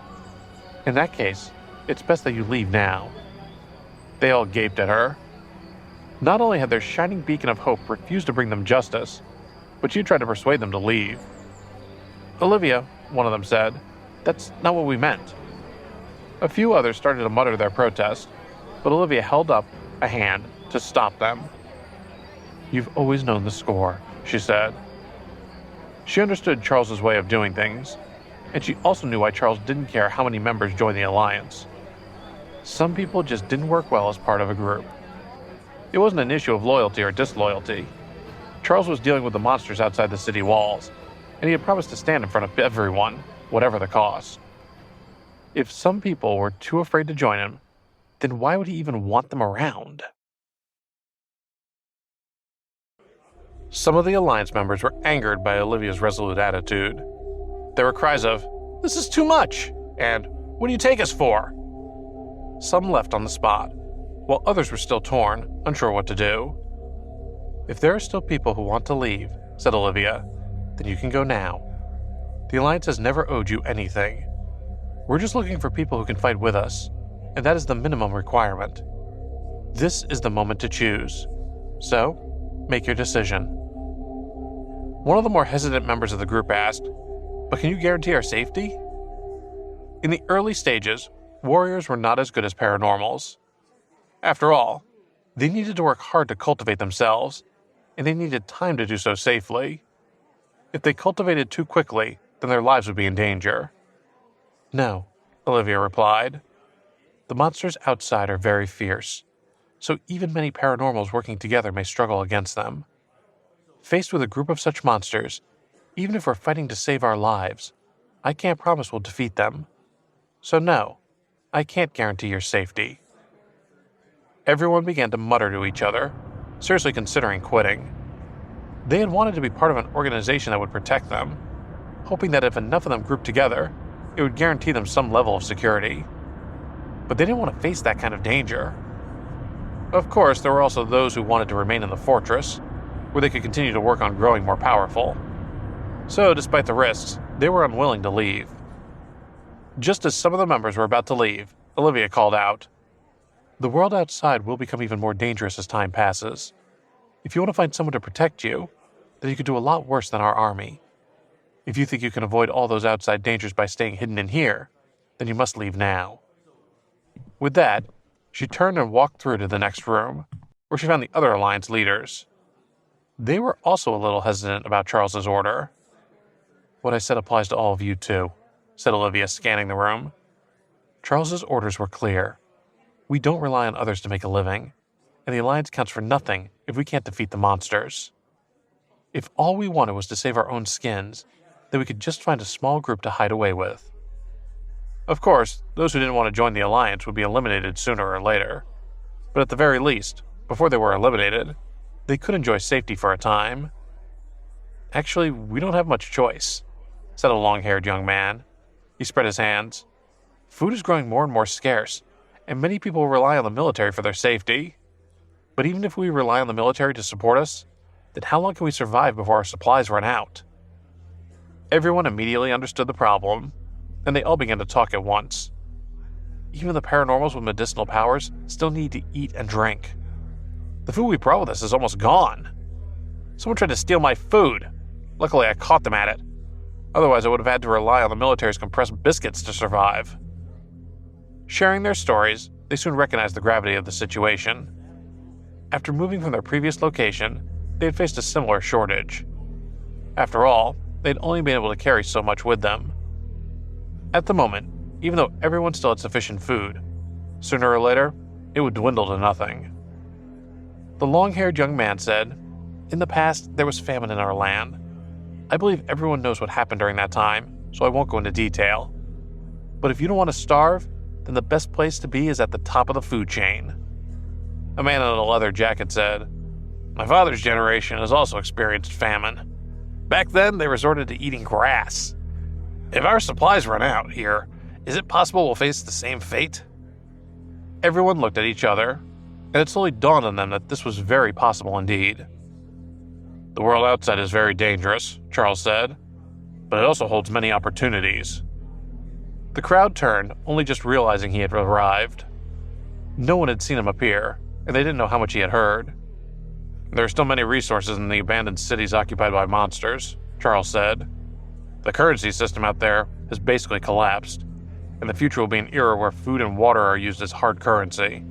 In that case, it's best that you leave now." They all gaped at her. Not only had their shining beacon of hope refused to bring them justice, but she tried to persuade them to leave. "Olivia," one of them said, "that's not what we meant." A few others started to mutter their protest, but Olivia held up a hand to stop them. "You've always known the score," she said. She understood Charles's way of doing things, and she also knew why Charles didn't care how many members joined the Alliance. Some people just didn't work well as part of a group. It wasn't an issue of loyalty or disloyalty. Charles was dealing with the monsters outside the city walls, and he had promised to stand in front of everyone, whatever the cost. If some people were too afraid to join him, then why would he even want them around? Some of the Alliance members were angered by Olivia's resolute attitude. There were cries of, "This is too much!" and "What do you take us for?" Some left on the spot, while others were still torn, unsure what to do. "If there are still people who want to leave," said Olivia, "then you can go now. The Alliance has never owed you anything. We're just looking for people who can fight with us, and that is the minimum requirement. This is the moment to choose. So, make your decision." One of the more hesitant members of the group asked, "But can you guarantee our safety?" In the early stages, warriors were not as good as paranormals. After all, they needed to work hard to cultivate themselves, and they needed time to do so safely. If they cultivated too quickly, then their lives would be in danger. "No," Olivia replied. "The monsters outside are very fierce, so even many paranormals working together may struggle against them. Faced with a group of such monsters, even if we're fighting to save our lives, I can't promise we'll defeat them. So no, I can't guarantee your safety." Everyone began to mutter to each other, seriously considering quitting. They had wanted to be part of an organization that would protect them, hoping that if enough of them grouped together, it would guarantee them some level of security. But they didn't want to face that kind of danger. Of course, there were also those who wanted to remain in the fortress, where they could continue to work on growing more powerful. So, despite the risks, they were unwilling to leave. Just as some of the members were about to leave, Olivia called out, "The world outside will become even more dangerous as time passes. If you want to find someone to protect you, then you could do a lot worse than our army. If you think you can avoid all those outside dangers by staying hidden in here, then you must leave now." With that, she turned and walked through to the next room, where she found the other Alliance leaders. They were also a little hesitant about Charles's order. "What I said applies to all of you too," said Olivia, scanning the room. Charles's orders were clear. We don't rely on others to make a living, and the Alliance counts for nothing if we can't defeat the monsters. If all we wanted was to save our own skins, then we could just find a small group to hide away with. Of course, those who didn't want to join the Alliance would be eliminated sooner or later. But at the very least, before they were eliminated, they could enjoy safety for a time. "Actually, we don't have much choice," said a long-haired young man. He spread his hands. "Food is growing more and more scarce, and many people rely on the military for their safety. But even if we rely on the military to support us, then how long can we survive before our supplies run out?" Everyone immediately understood the problem, and they all began to talk at once. Even the paranormals with medicinal powers still need to eat and drink. "The food we brought with us is almost gone. Someone tried to steal my food. Luckily, I caught them at it. Otherwise, I would have had to rely on the military's compressed biscuits to survive." Sharing their stories, they soon recognized the gravity of the situation. After moving from their previous location, they had faced a similar shortage. After all, they had only been able to carry so much with them. At the moment, even though everyone still had sufficient food, sooner or later, it would dwindle to nothing. The long-haired young man said, "In the past, there was famine in our land. I believe everyone knows what happened during that time, so I won't go into detail. But if you don't want to starve, then the best place to be is at the top of the food chain." A man in a leather jacket said, "My father's generation has also experienced famine. Back then, they resorted to eating grass. If our supplies run out here, is it possible we'll face the same fate?" Everyone looked at each other, and it slowly dawned on them that this was very possible indeed. "The world outside is very dangerous," Charles said, "but it also holds many opportunities." The crowd turned, only just realizing he had arrived. No one had seen him appear, and they didn't know how much he had heard. "There are still many resources in the abandoned cities occupied by monsters," Charles said. "The currency system out there has basically collapsed, and the future will be an era where food and water are used as hard currency.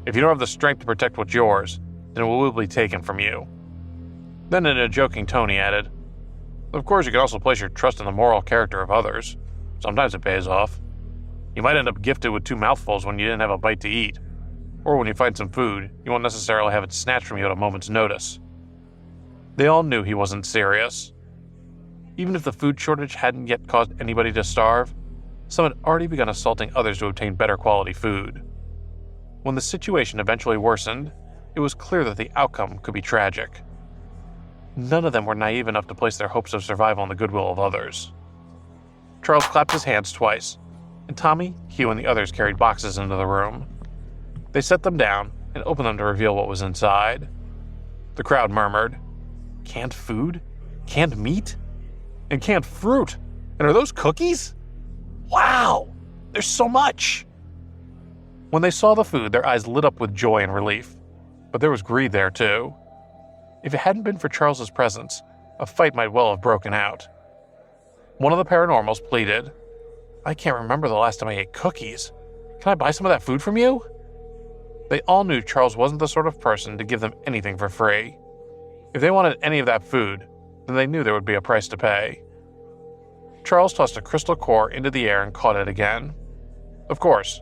If you don't have the strength to protect what's yours, then it will be taken from you." Then in a joking tone he added, "Of course you can also place your trust in the moral character of others. Sometimes it pays off. You might end up gifted with 2 mouthfuls when you didn't have a bite to eat. Or when you find some food, you won't necessarily have it snatched from you at a moment's notice." They all knew he wasn't serious. Even if the food shortage hadn't yet caused anybody to starve, some had already begun assaulting others to obtain better quality food. When the situation eventually worsened, it was clear that the outcome could be tragic. None of them were naive enough to place their hopes of survival on the goodwill of others. Charles clapped his hands twice, and Tommy, Hugh, and the others carried boxes into the room. They set them down and opened them to reveal what was inside. The crowd murmured, "Canned food? Canned meat? And canned fruit? And are those cookies? Wow! There's so much!" When they saw the food, their eyes lit up with joy and relief. But there was greed there, too. If it hadn't been for Charles's presence, a fight might well have broken out. One of the paranormals pleaded, "I can't remember the last time I ate cookies. Can I buy some of that food from you?" They all knew Charles wasn't the sort of person to give them anything for free. If they wanted any of that food, then they knew there would be a price to pay. Charles tossed a crystal core into the air and caught it again. "Of course,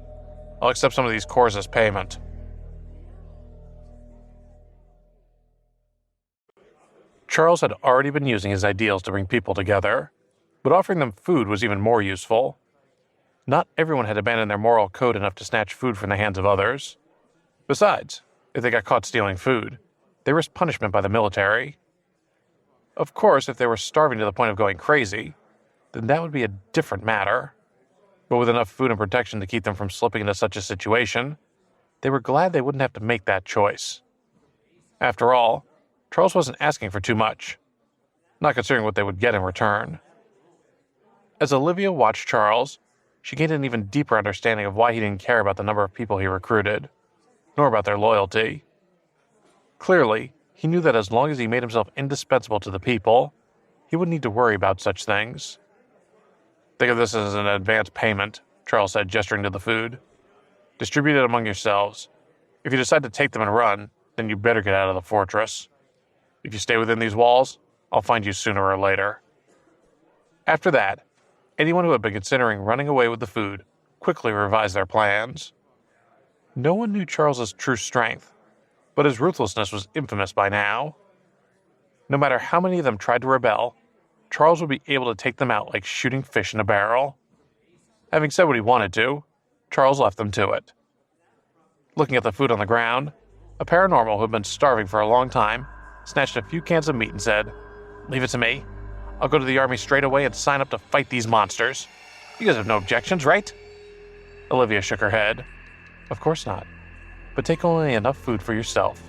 I'll accept some of these cores as payment." Charles had already been using his ideals to bring people together, but offering them food was even more useful. Not everyone had abandoned their moral code enough to snatch food from the hands of others. Besides, if they got caught stealing food, they risked punishment by the military. Of course, if they were starving to the point of going crazy, then that would be a different matter. But with enough food and protection to keep them from slipping into such a situation, they were glad they wouldn't have to make that choice. After all, Charles wasn't asking for too much, not considering what they would get in return. As Olivia watched Charles, she gained an even deeper understanding of why he didn't care about the number of people he recruited, nor about their loyalty. Clearly, he knew that as long as he made himself indispensable to the people, he wouldn't need to worry about such things. "Think of this as an advance payment," Charles said, gesturing to the food. Distribute it among yourselves. If you decide to take them and run, then you better get out of the fortress. If you stay within these walls, I'll find you sooner or later." After that, anyone who had been considering running away with the food quickly revised their plans. No one knew Charles's true strength, but his ruthlessness was infamous by now. No matter how many of them tried to rebel, Charles would be able to take them out like shooting fish in a barrel. Having said what he wanted to, Charles left them to it. Looking at the food on the ground, a paranormal who had been starving for a long time snatched a few cans of meat and said, "Leave it to me. I'll go to the army straight away and sign up to fight these monsters. You guys have no objections, right?" Olivia shook her head. "Of course not. But take only enough food for yourself.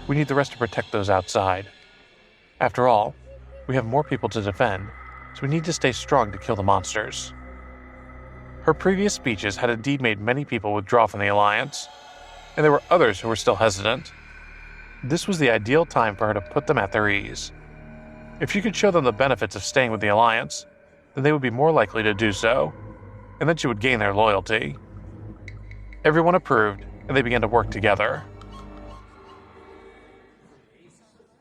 We need the rest to protect those outside. After all, we have more people to defend, so we need to stay strong to kill the monsters." Her previous speeches had indeed made many people withdraw from the Alliance, and there were others who were still hesitant. This was the ideal time for her to put them at their ease. If she could show them the benefits of staying with the Alliance, then they would be more likely to do so, and then she would gain their loyalty. Everyone approved, and they began to work together.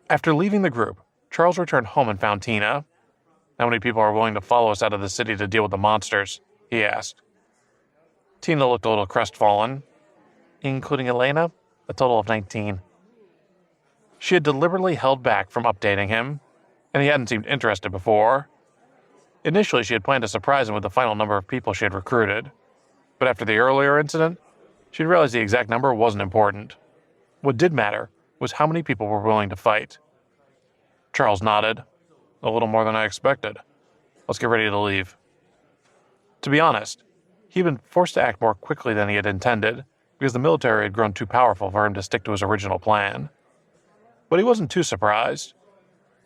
After leaving the group, Charles returned home and found Tina. "How many people are willing to follow us out of the city to deal with the monsters?" he asked. Tina looked a little crestfallen. "Including Elena, a total of 19. She had deliberately held back from updating him, and he hadn't seemed interested before. Initially, she had planned to surprise him with the final number of people she had recruited, but after the earlier incident, she realized the exact number wasn't important. What did matter was how many people were willing to fight. Charles nodded. "A little more than I expected. Let's get ready to leave." To be honest, he had been forced to act more quickly than he had intended because the military had grown too powerful for him to stick to his original plan. But he wasn't too surprised.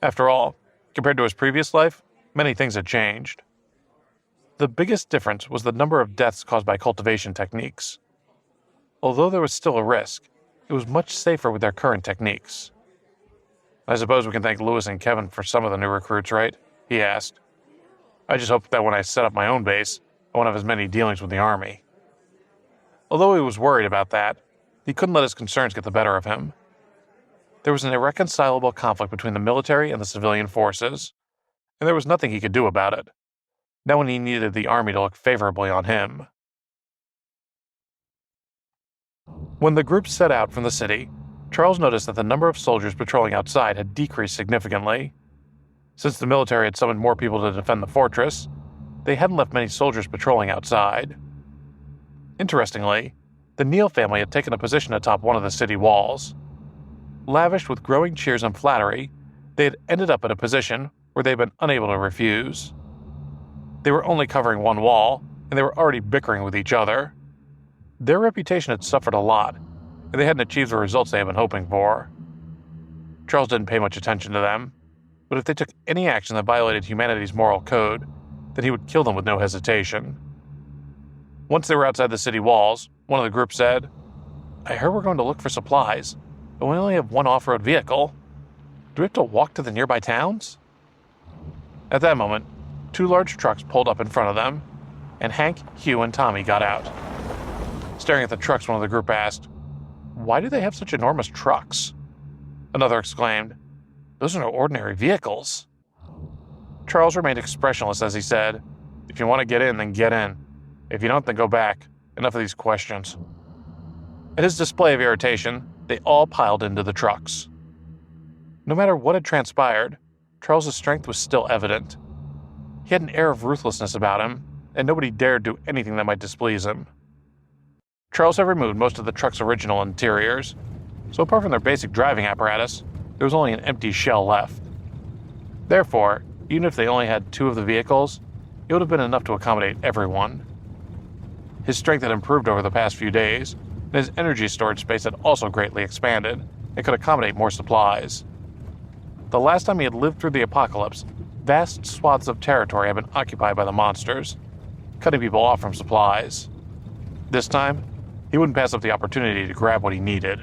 After all, compared to his previous life, many things had changed. The biggest difference was the number of deaths caused by cultivation techniques. Although there was still a risk, it was much safer with their current techniques. "I suppose we can thank Lewis and Kevin for some of the new recruits, right?" he asked. "I just hope that when I set up my own base, I won't have as many dealings with the army." Although he was worried about that, he couldn't let his concerns get the better of him. There was an irreconcilable conflict between the military and the civilian forces, and there was nothing he could do about it. Not when he needed the army to look favorably on him. When the group set out from the city, Charles noticed that the number of soldiers patrolling outside had decreased significantly. Since the military had summoned more people to defend the fortress, they hadn't left many soldiers patrolling outside. Interestingly, the Neal family had taken a position atop one of the city walls. Lavished with growing cheers and flattery, they had ended up in a position where they had been unable to refuse. They were only covering one wall, and they were already bickering with each other. Their reputation had suffered a lot, and they hadn't achieved the results they had been hoping for. Charles didn't pay much attention to them, but if they took any action that violated humanity's moral code, then he would kill them with no hesitation. Once they were outside the city walls, one of the group said, "I heard we're going to look for supplies, but we only have one off-road vehicle. Do we have to walk to the nearby towns?" At that moment, 2 large trucks pulled up in front of them, and Hank, Hugh, and Tommy got out. Staring at the trucks, one of the group asked, "Why do they have such enormous trucks?" Another exclaimed, "Those are no ordinary vehicles." Charles remained expressionless as he said, "If you want to get in, then get in. If you don't, then go back. Enough of these questions." At his display of irritation, they all piled into the trucks. No matter what had transpired, Charles's strength was still evident. He had an air of ruthlessness about him, and nobody dared do anything that might displease him. Charles had removed most of the truck's original interiors, so apart from their basic driving apparatus, there was only an empty shell left. Therefore, even if they only had 2 of the vehicles, it would have been enough to accommodate everyone. His strength had improved over the past few days, and his energy storage space had also greatly expanded and could accommodate more supplies. The last time he had lived through the apocalypse, vast swaths of territory had been occupied by the monsters, cutting people off from supplies. This time, he wouldn't pass up the opportunity to grab what he needed.